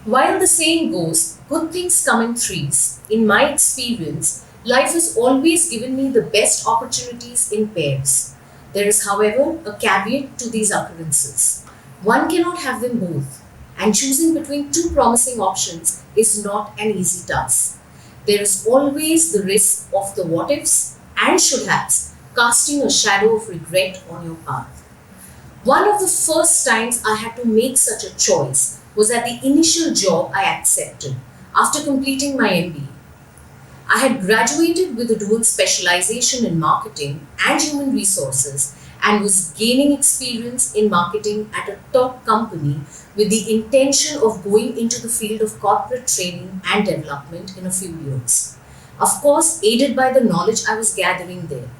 While the saying goes, good things come in threes, in my experience, life has always given me the best opportunities in pairs. There is, however, a caveat to these occurrences. One cannot have them both, and choosing between two promising options is not an easy task. There is always the risk of the what ifs and should haves casting a shadow of regret on your path. One of the first times I had to make such a choice was at the initial job I accepted after completing my MBA. I had graduated with a dual specialization in marketing and human resources and was gaining experience in marketing at a top company with the intention of going into the field of corporate training and development in a few years. Of course, aided by the knowledge I was gathering there.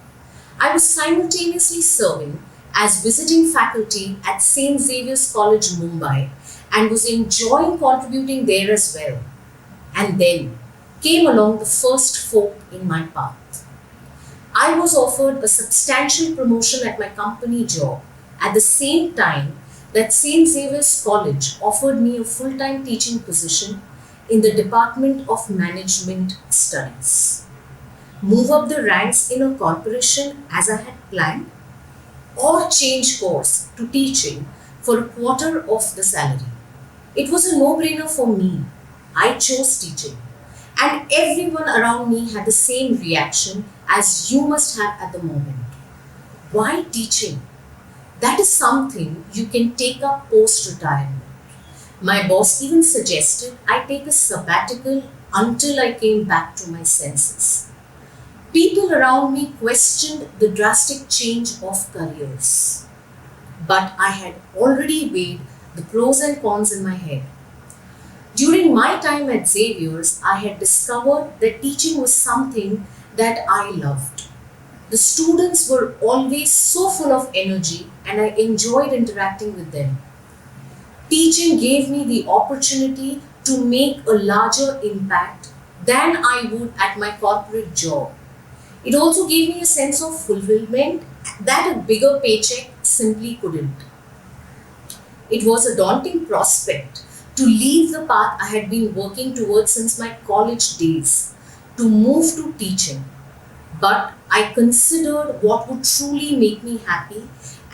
I was simultaneously serving as visiting faculty at St. Xavier's College, Mumbai, and was enjoying contributing there as well. And then came along the first fork in my path. I was offered a substantial promotion at my company job at the same time that St. Xavier's College offered me a full-time teaching position in the Department of Management Studies. Move up the ranks in a corporation as I had planned, or change course to teaching for a quarter of the salary. It was a no-brainer for me. I chose teaching. And everyone around me had the same reaction as you must have at the moment. Why teaching? That is something you can take up post-retirement. My boss even suggested I take a sabbatical until I came back to my senses. People around me questioned the drastic change of careers. But I had already weighed the pros and cons in my head. During my time at Xavier's, I had discovered that teaching was something that I loved. The students were always so full of energy and I enjoyed interacting with them. Teaching gave me the opportunity to make a larger impact than I would at my corporate job. It also gave me a sense of fulfillment that a bigger paycheck simply couldn't. It was a daunting prospect to leave the path I had been working towards since my college days, to move to teaching. But I considered what would truly make me happy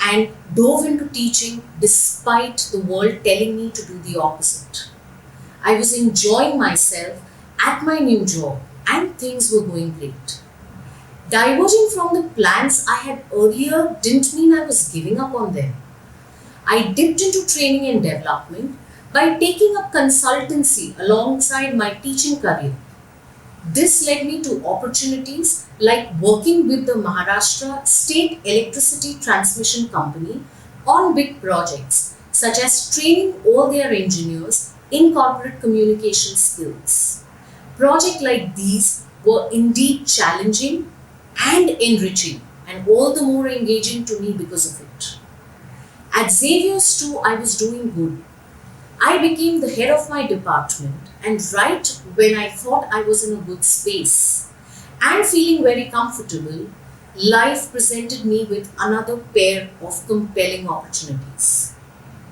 and dove into teaching despite the world telling me to do the opposite. I was enjoying myself at my new job and things were going great. Diverging from the plans I had earlier didn't mean I was giving up on them. I dipped into training and development by taking up consultancy alongside my teaching career. This led me to opportunities like working with the Maharashtra State Electricity Transmission Company on big projects, such as training all their engineers in corporate communication skills. Projects like these were indeed challenging and enriching, and all the more engaging to me because of it. At Xavier's too, I was doing good. I became the head of my department, and right when I thought I was in a good space and feeling very comfortable, life presented me with another pair of compelling opportunities.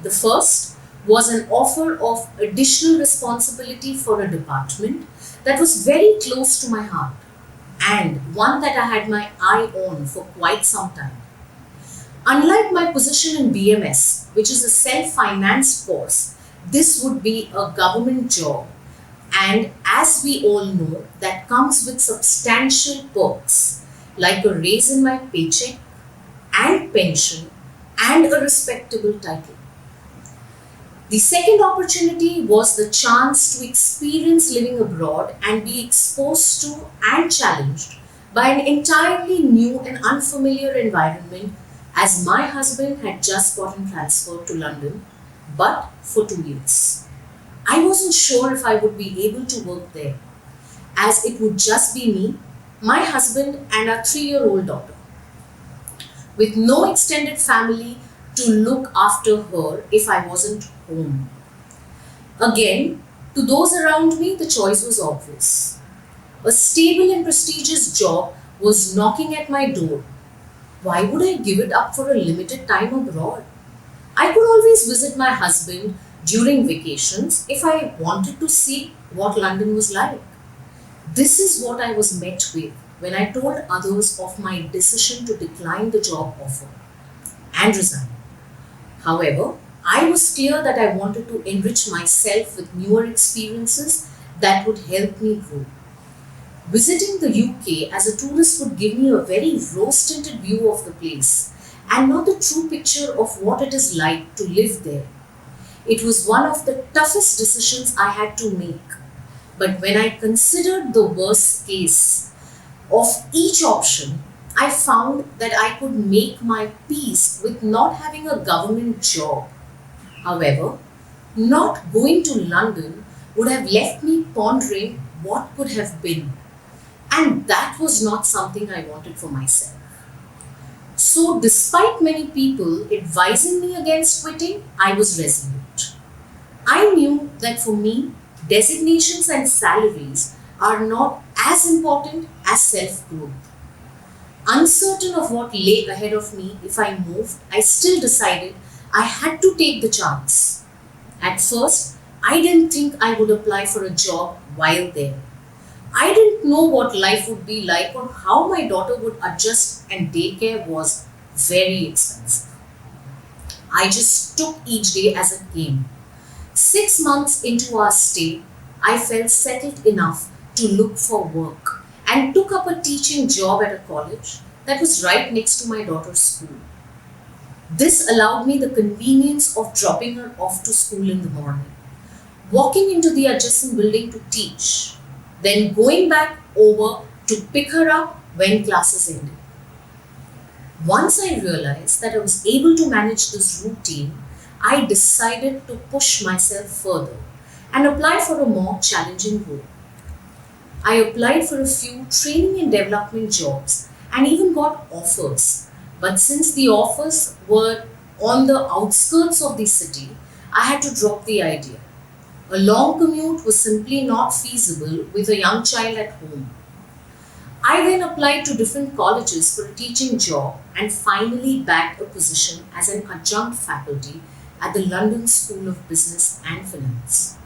The first was an offer of additional responsibility for a department that was very close to my heart and one that I had my eye on for quite some time. Unlike my position in BMS, which is a self-financed course, this would be a government job, and as we all know, that comes with substantial perks like a raise in my paycheck and pension and a respectable title. The second opportunity was the chance to experience living abroad and be exposed to and challenged by an entirely new and unfamiliar environment, as my husband had just gotten transferred to London, but for 2 years. I wasn't sure if I would be able to work there, as it would just be me, my husband, and our 3-year-old daughter, with no extended family to look after her if I wasn't home. Again, to those around me, the choice was obvious. A stable and prestigious job was knocking at my door. Why would I give it up for a limited time abroad? I could always visit my husband during vacations if I wanted to see what London was like. This is what I was met with when I told others of my decision to decline the job offer and resign. However, I was clear that I wanted to enrich myself with newer experiences that would help me grow. Visiting the UK as a tourist would give me a very rose tinted view of the place and not the true picture of what it is like to live there. It was one of the toughest decisions I had to make. But when I considered the worst case of each option, I found that I could make my peace with not having a government job. However, not going to London would have left me pondering what could have been. And that was not something I wanted for myself. So, despite many people advising me against quitting, I was resolute. I knew that for me, designations and salaries are not as important as self growth. Uncertain of what lay ahead of me if I moved, I still decided I had to take the chance. At first, I didn't think I would apply for a job while there. I didn't know what life would be like or how my daughter would adjust, and daycare was very expensive. I just took each day as it came. 6 months into our stay, I felt settled enough to look for work and took up a teaching job at a college that was right next to my daughter's school. This allowed me the convenience of dropping her off to school in the morning, walking into the adjacent building to teach, then going back over to pick her up when classes ended. Once I realized that I was able to manage this routine, I decided to push myself further and apply for a more challenging role. I applied for a few training and development jobs and even got offers. But since the offers were on the outskirts of the city, I had to drop the idea. A long commute was simply not feasible with a young child at home. I then applied to different colleges for a teaching job and finally bagged a position as an adjunct faculty at the London School of Business and Finance.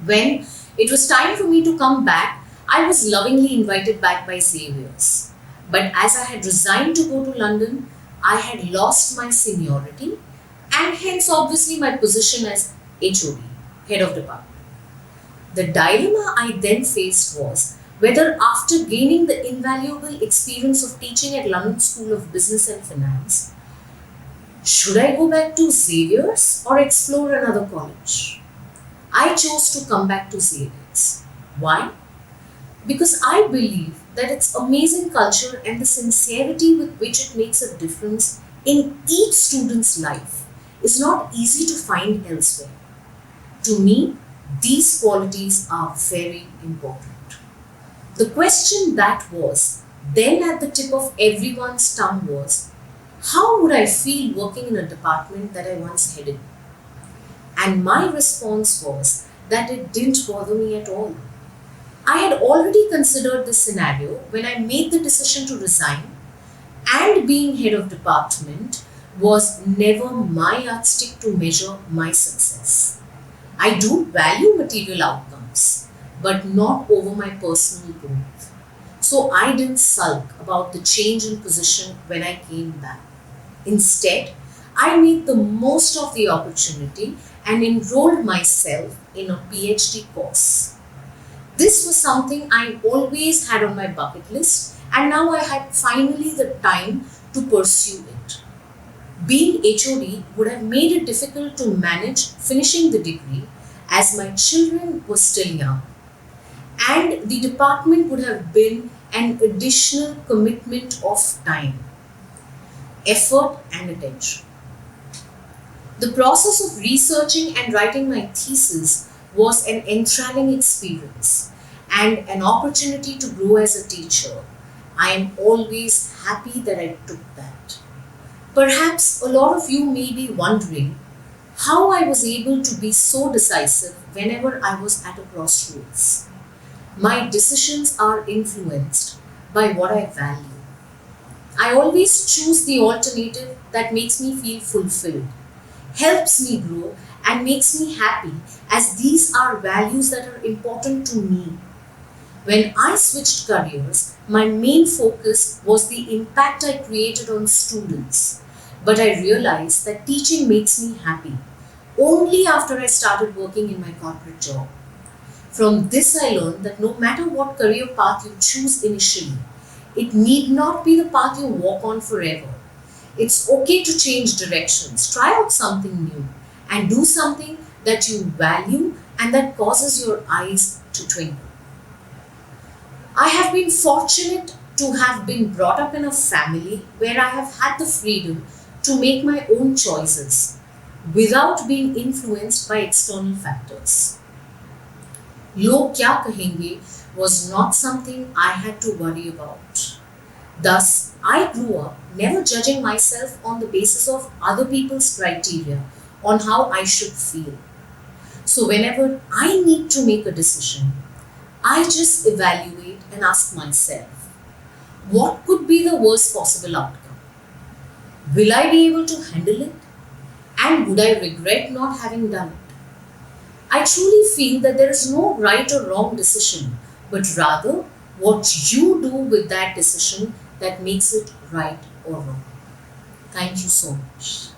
When it was time for me to come back, I was lovingly invited back by Xavier's. But as I had resigned to go to London, I had lost my seniority and hence obviously my position as HOD, Head of Department. The dilemma I then faced was whether after gaining the invaluable experience of teaching at London School of Business and Finance, should I go back to Xavier's or explore another college? I chose to come back to Xavier's. Why? Because I believe that its amazing culture and the sincerity with which it makes a difference in each student's life is not easy to find elsewhere. To me, these qualities are very important. The question that was then at the tip of everyone's tongue was, how would I feel working in a department that I once headed? And my response was that it didn't bother me at all. I had already considered this scenario when I made the decision to resign, and being head of department was never my yardstick to measure my success. I do value material outcomes, but not over my personal growth. So I didn't sulk about the change in position when I came back. Instead, I made the most of the opportunity and enrolled myself in a PhD course. This was something I always had on my bucket list, and now I had finally the time to pursue it. Being HOD would have made it difficult to manage finishing the degree as my children were still young, and the department would have been an additional commitment of time, effort, and attention. The process of researching and writing my thesis was an enthralling experience and an opportunity to grow as a teacher. I am always happy that I took that. Perhaps a lot of you may be wondering how I was able to be so decisive whenever I was at a crossroads. My decisions are influenced by what I value. I always choose the alternative that makes me feel fulfilled, helps me grow, and makes me happy, as these are values that are important to me. When I switched careers, my main focus was the impact I created on students. But I realized that teaching makes me happy only after I started working in my corporate job. From this, I learned that no matter what career path you choose initially, it need not be the path you walk on forever. It's okay to change directions, try out something new, and do something that you value and that causes your eyes to twinkle. I have been fortunate to have been brought up in a family where I have had the freedom to make my own choices without being influenced by external factors. Log kya kahenge was not something I had to worry about. Thus, I grew up never judging myself on the basis of other people's criteria on how I should feel. So, whenever I need to make a decision, I just evaluate and ask myself, what could be the worst possible outcome? Will I be able to handle it? And would I regret not having done it? I truly feel that there is no right or wrong decision, but rather what you do with that decision that makes it right or wrong. Thank you so much.